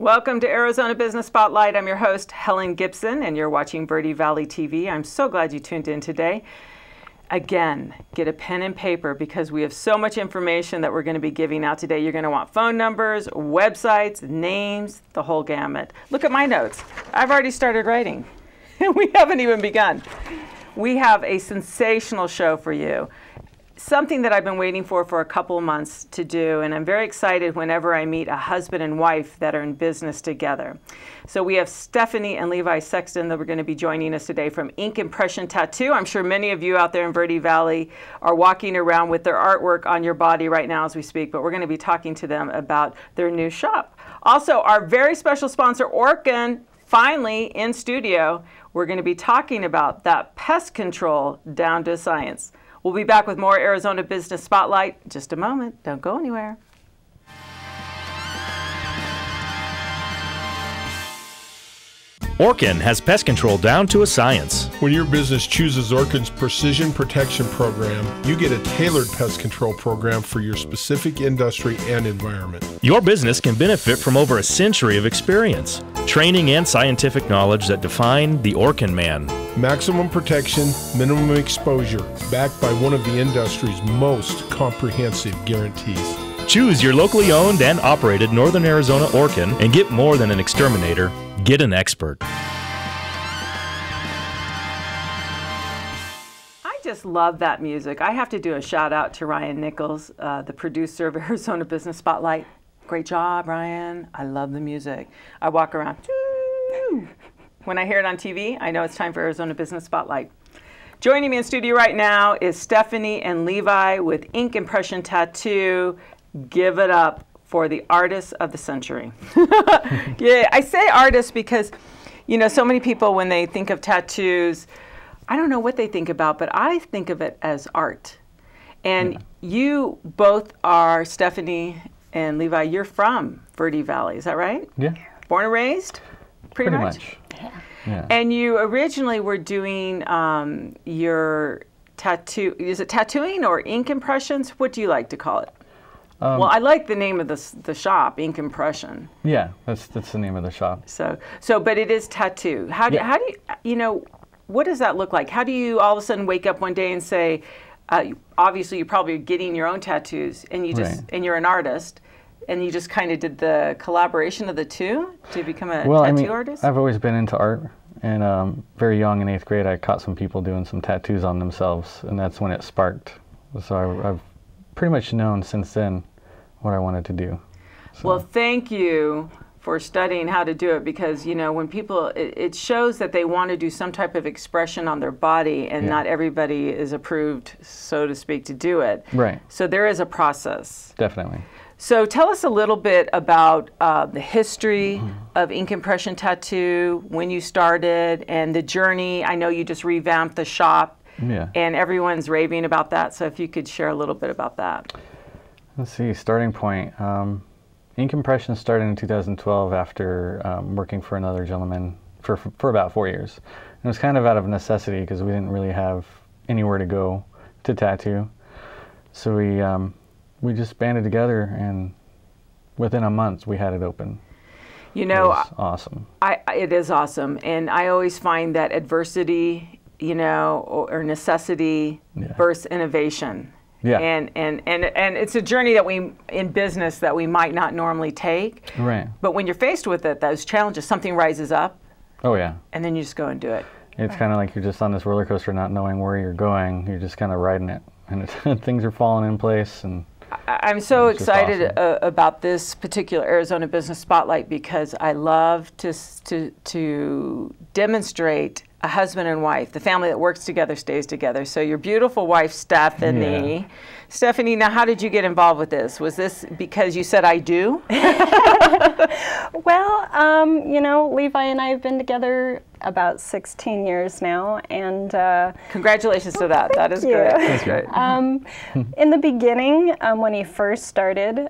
Welcome to Arizona Business Spotlight. I'm your host, Helen Gibson, and you're watching Verde Valley TV. I'm so glad you tuned in today. Again, get a pen and paper because we have so much information that we're going to be giving out today. You're going to want phone numbers, websites, names, the whole gamut. Look at my notes. I've already started writing. We haven't even begun. We have a sensational show for you. Something that I've been waiting for a couple of months to do, and I'm very excited whenever I meet a husband and wife that are in business together. So we have Stephanie and Levi Sexton that are going to be joining us today from Ink Impression Tattoo. I'm sure many of you out there in Verde Valley are walking around with their artwork on your body right now as we speak, but we're going to be talking to them about their new shop. Also, our very special sponsor, Orkin, finally in studio. We're going to be talking about that pest control down to science. We'll be back with more Arizona Business Spotlight in just a moment. Don't go anywhere. Orkin has pest control down to a science. When your business chooses Orkin's Precision Protection Program, you get a tailored pest control program for your specific industry and environment. Your business can benefit from over a century of experience, training, and scientific knowledge that define the Orkin man. Maximum protection, minimum exposure, backed by one of the industry's most comprehensive guarantees. Choose your locally owned and operated Northern Arizona Orkin and get more than an exterminator. Get an expert. I just love that music. I have to do a shout out to Ryan Nichols, the producer of Arizona Business Spotlight. Great job, Ryan. I love the music. I walk around. When I hear it on TV, I know it's time for Arizona Business Spotlight. Joining me in studio right now is Stephanie and Levi with Ink Impression Tattoo. Give it up for the artists of the century. Yeah, I say artists because, you know, so many people when they think of tattoos, I don't know what they think about, but I think of it as art. And you both are, Stephanie and Levi, you're from Verde Valley, is that right? Yeah. Born and raised? Pretty much. Yeah. And you originally were doing your tattoo, is it tattooing or ink impressions? What do you like to call it? Well, I like the name of the shop, Ink Impression. Yeah, that's the name of the shop. So, but it is tattoo. How do you know, what does that look like? How do you all of a sudden wake up one day and say, obviously you're probably getting your own tattoos, and you just and you're an artist, and you just kind of did the collaboration of the two to become a tattoo artist? I've always been into art, and very young in 8th grade, I caught some people doing some tattoos on themselves, and that's when it sparked. So I've pretty much known since then what I wanted to do. So. Well, thank you for studying how to do it, because, you know, when people, it shows that they want to do some type of expression on their body, and not everybody is approved, so to speak, to do it. Right. So there is a process. Definitely. So tell us a little bit about the history of Ink Impression Tattoo, when you started, and the journey. I know you just revamped the shop, and everyone's raving about that. So if you could share a little bit about that. Let's see, starting point. Ink Impression started in 2012 after working for another gentleman for about 4 years. And it was kind of out of necessity because we didn't really have anywhere to go to tattoo. So we just banded together, and within a month we had it open. You know, it was awesome. It is awesome, and I always find that adversity, you know, or necessity births innovation. Yeah. And it's a journey that we, in business, that we might not normally take. Right. But when you're faced with it, those challenges, something rises up. Oh, yeah. And then you just go and do it. It's kind of like you're just on this roller coaster not knowing where you're going. You're just kind of riding it. And things are falling in place. And I'm so excited awesome. About this particular Arizona Business Spotlight, because I love to demonstrate a husband and wife. The family that works together stays together. So your beautiful wife, Stephanie. Yeah. Stephanie, now how did you get involved with this? Was this because you said I do? Well, you know, Levi and I have been together about 16 years now, and congratulations to that. That is great. That's great. In the beginning, when he first started,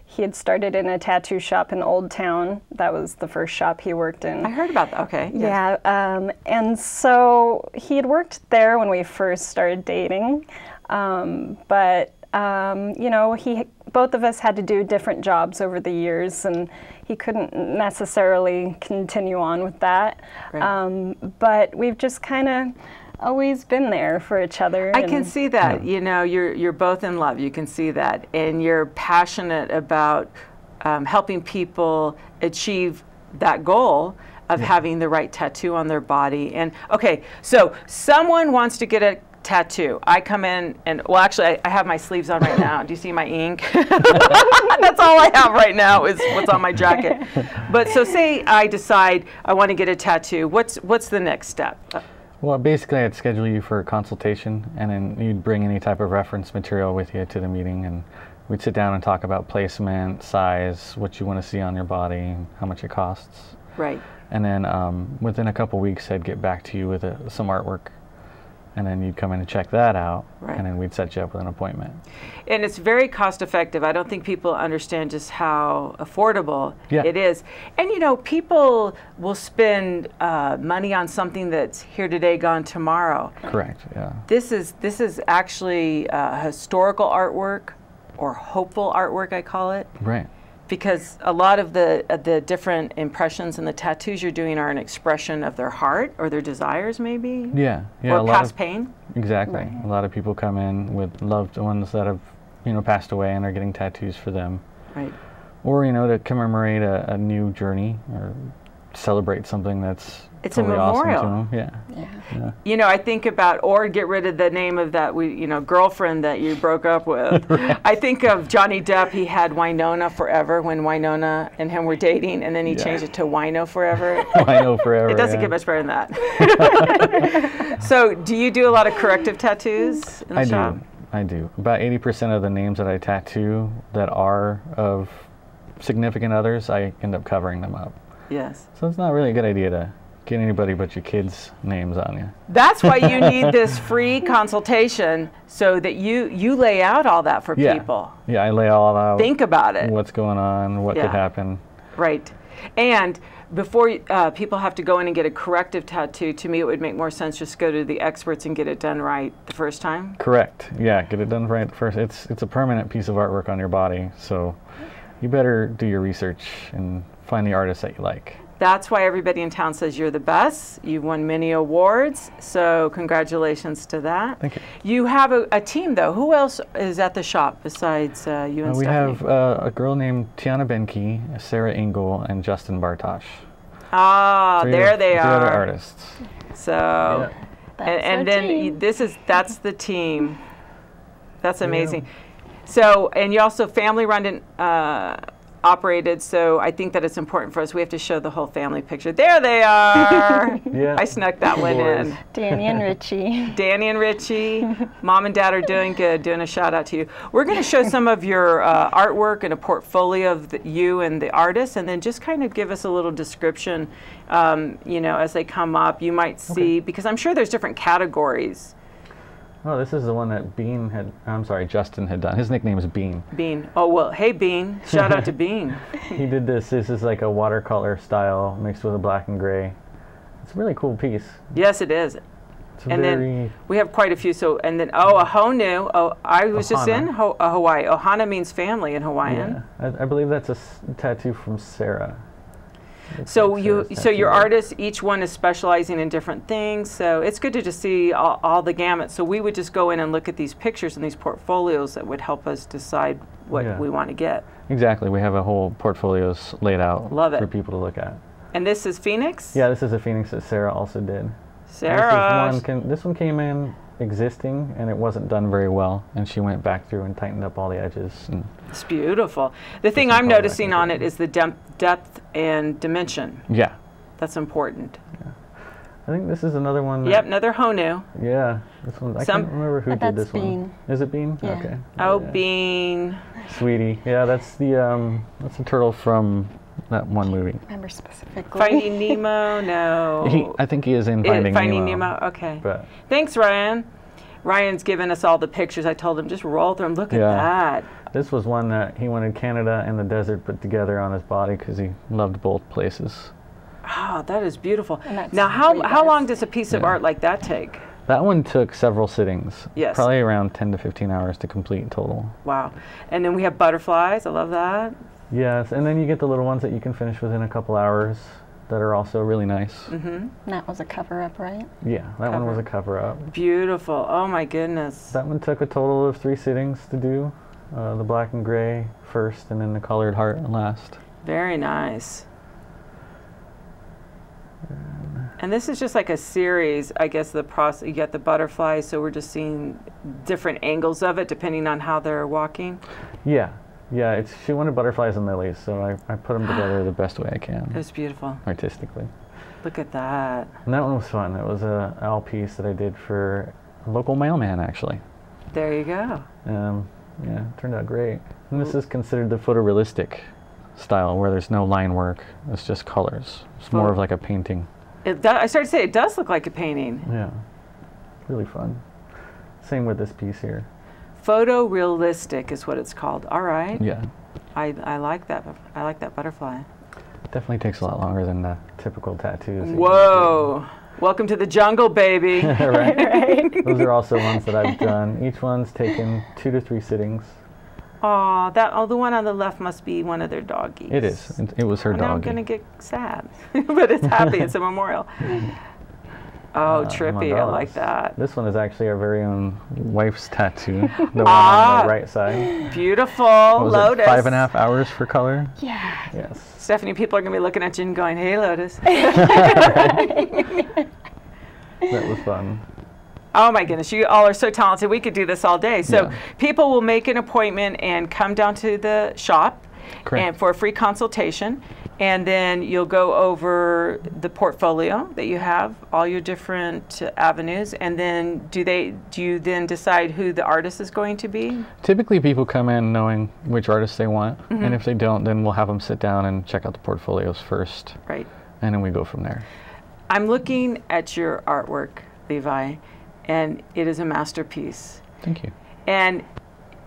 he had started in a tattoo shop in Old Town. That was the first shop he worked in. I heard about that. Okay. Yeah. And so he had worked there when we first started dating, but You know, both of us had to do different jobs over the years, and he couldn't necessarily continue on with that. Right. But we've just kind of always been there for each other. I can see that. You know, you're both in love. You can see that, and you're passionate about helping people achieve that goal of having the right tattoo on their body. And okay, so someone wants to get a tattoo. I come in and, well, actually, I have my sleeves on right now. Do you see my ink? That's all I have right now is what's on my jacket. But so say I decide I want to get a tattoo. What's the next step? Well, basically, I'd schedule you for a consultation, and then you'd bring any type of reference material with you to the meeting, and we'd sit down and talk about placement, size, what you want to see on your body, how much it costs. Right. And then within a couple weeks, I'd get back to you with some artwork. And then you'd come in and check that out, right. And then we'd set you up with an appointment. And it's very cost effective. I don't think people understand just how affordable it is. And you know, people will spend money on something that's here today, gone tomorrow. Correct, yeah. This is actually historical artwork, or hopeful artwork, I call it. Right. Because a lot of the different impressions and the tattoos you're doing are an expression of their heart or their desires, maybe? Yeah. Or past pain? Exactly. Right. A lot of people come in with loved ones that have, you know, passed away, and they're getting tattoos for them. Right. Or, you know, to commemorate a new journey or celebrate something that's it's totally a memorial. Awesome to them. Yeah. You know, I think about, or get rid of the name of that girlfriend that you broke up with. Right. I think of Johnny Depp. He had Winona Forever when Winona and him were dating, and then he changed it to Wino Forever. Wino Forever. It doesn't get much better than that. So, do you do a lot of corrective tattoos in the shop? I do. About 80% of the names that I tattoo that are of significant others, I end up covering them up. Yes. So it's not really a good idea to get anybody but your kids' names on you. That's why you need this free consultation, so that you lay out all that for people. Yeah, I lay all out. Think about it. What's going on, what could happen. Right. And before people have to go in and get a corrective tattoo, to me it would make more sense just go to the experts and get it done right the first time. Correct. Yeah, get it done right first. It's a permanent piece of artwork on your body, so you better do your research and find the artist that you like. That's why everybody in town says you're the best. You've won many awards, so congratulations to that. Thank you. You have a team, though. Who else is at the shop besides you and we Stephanie? have a girl named Tiana Benke, Sarah Engel, and Justin Bartosh. Ah, there they are. The other artists. So, and then that's the team. That's amazing. Yeah. So, and you also family run and operated, so I think that it's important for us. We have to show the whole family picture. There they are. Yeah. I snuck that one in. Danny and Richie. Danny and Richie. Mom and Dad are doing good. Doing a shout out to you. We're going to show some of your artwork and a portfolio of you and the artists, and then just kind of give us a little description, you know, as they come up. You might see, because I'm sure there's different categories. Oh, this is the one that Justin had done. His nickname is Bean. Bean. Oh, well, hey, Bean. Shout out to Bean. He did this. This is like a watercolor style mixed with a black and gray. It's a really cool piece. Yes, it is. Then we have quite a few. So, and then, a Honu. Oh, I was just in Hawaii. Ohana means family in Hawaiian. Yeah, I believe that's a tattoo from Sarah. So your artists, each one is specializing in different things. So it's good to just see all the gamut. So we would just go in and look at these pictures and these portfolios that would help us decide what we want to get. Exactly. We have a whole portfolios laid out for people to look at. And this is Phoenix? Yeah, this is a Phoenix that Sarah also did. Sarah! This one came in existing, and it wasn't done very well, and she went back through and tightened up all the edges. It's beautiful. The thing I'm noticing on it is the depth and dimension. Yeah. That's important. Yeah. I think this is another one. Yep, another Honu. Yeah, this one. I can't remember who did this Bean. One. Is it Bean? Yeah. Okay. Oh, yeah. Bean. Sweetie. Yeah, that's the turtle from that one movie. Remember specifically. Finding Nemo? No. I think he is in Finding Nemo. Okay. But thanks, Ryan. Ryan's given us all the pictures. I told him just roll through them. Look at that. This was one that he wanted Canada and the desert put together on his body because he loved both places. Oh, that is beautiful. Now, how long does a piece of art like that take? That one took several sittings. Yes. Probably around 10 to 15 hours to complete total. Wow. And then we have butterflies. I love that. Yes, and then you get the little ones that you can finish within a couple hours that are also really nice. And that was a cover-up, right? Yeah, that one was a cover-up. Beautiful. Oh my goodness. That one took a total of 3 sittings to do. The black and gray first, and then the colored heart last. Very nice. And this is just like a series, I guess. The process, you get the butterflies, so we're just seeing different angles of it depending on how they're walking. Yeah, she wanted butterflies and lilies, so I put them together the best way I can. It was beautiful. Artistically. Look at that. And that one was fun. It was a owl piece that I did for a local mailman, actually. There you go. Yeah, it turned out great. And this is considered the photorealistic style, where there's no line work. It's just colors. It's more of like a painting. I started to say it does look like a painting. Yeah, really fun. Same with this piece here. Photorealistic is what it's called. All right. Yeah. I like that. I like that butterfly. Definitely takes a lot longer than the typical tattoos. Whoa. Welcome to the jungle, baby. Right. Those are also ones that I've done. Each one's taken 2 to 3 sittings. Aw, the one on the left must be one of their doggies. It is. It was her doggie. Now I'm going to get sad. But it's happy. It's a memorial. Oh, trippy. I like that. This one is actually our very own wife's tattoo. The one on the right side. Beautiful. Lotus. 5.5 hours for color? Yeah. Yes. Stephanie, people are going to be looking at you and going, hey, Lotus. That was fun. Oh my goodness, you all are so talented. We could do this all day. So people will make an appointment and come down to the shop and for a free consultation. And then you'll go over the portfolio that you have, all your different avenues. And then do you then decide who the artist is going to be? Typically people come in knowing which artist they want. And if they don't, then we'll have them sit down and check out the portfolios first. Right. And then we go from there. I'm looking at your artwork, Levi, and it is a masterpiece. Thank you. And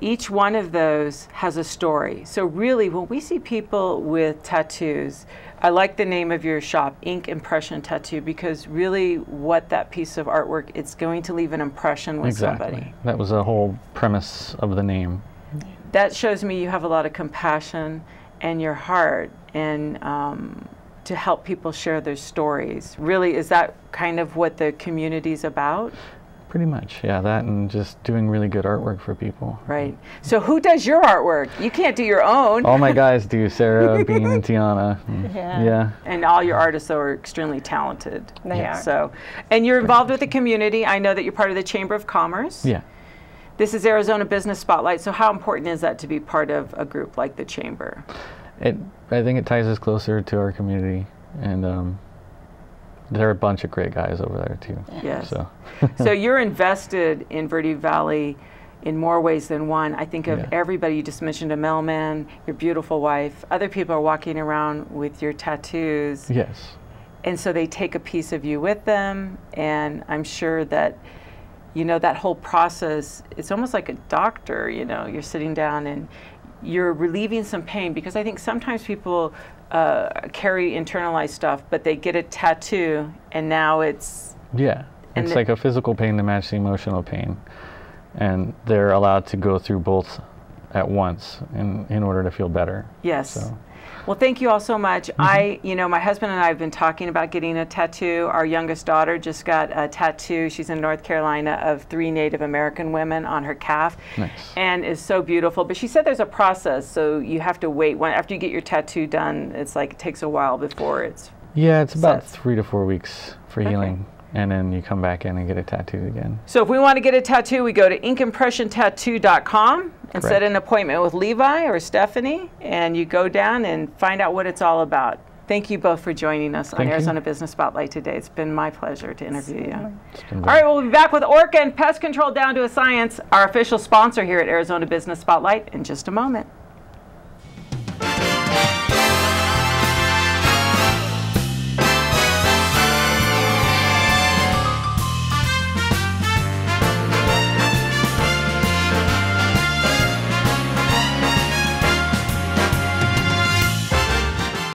each one of those has a story. So really, when we see people with tattoos, I like the name of your shop, Ink Impression Tattoo, because really what that piece of artwork, it's going to leave an impression with somebody. That was the whole premise of the name. That shows me you have a lot of compassion and your heart and to help people share their stories. Really, is that kind of what the community's about? Pretty much, yeah, that and just doing really good artwork for people. Right. So who does your artwork? You can't do your own. All my guys do, Sarah, Bean, and Tiana. Yeah. And all your artists are extremely talented. They are. So, and you're involved with the community. I know that you're part of the Chamber of Commerce. Yeah. This is Arizona Business Spotlight. So how important is that to be part of a group like the Chamber? I think it ties us closer to our community, and there are a bunch of great guys over there too. Yes. So, so you're invested in Verde Valley in more ways than one. I think of everybody. You just mentioned a mailman, your beautiful wife. Other people are walking around with your tattoos. Yes. And so they take a piece of you with them. And I'm sure that, you know, that whole process, it's almost like a doctor, you know, you're sitting down and you're relieving some pain, because I think sometimes people carry internalized stuff, but they get a tattoo and now it's... Yeah, it's like a physical pain to match the emotional pain. And they're allowed to go through both at once in order to feel better. Yes. So. Well, thank you all so much. You know, my husband and I have been talking about getting a tattoo. Our youngest daughter just got a tattoo. She's in North Carolina of 3 Native American women on her calf. Nice. And it's so beautiful. But she said there's a process, so you have to wait. After you get your tattoo done, it's like it takes a while before it's... Yeah, it's about 3 to 4 weeks for healing. And then you come back in and get it tattooed again. So if we want to get a tattoo, we go to inkimpressiontattoo.com and set an appointment with Levi or Stephanie, and you go down and find out what it's all about. Thank you both for joining us on Arizona Business Spotlight today. It's been my pleasure to interview you. All right, we'll be back with Orca and Pest Control Down to a Science, our official sponsor here at Arizona Business Spotlight, in just a moment.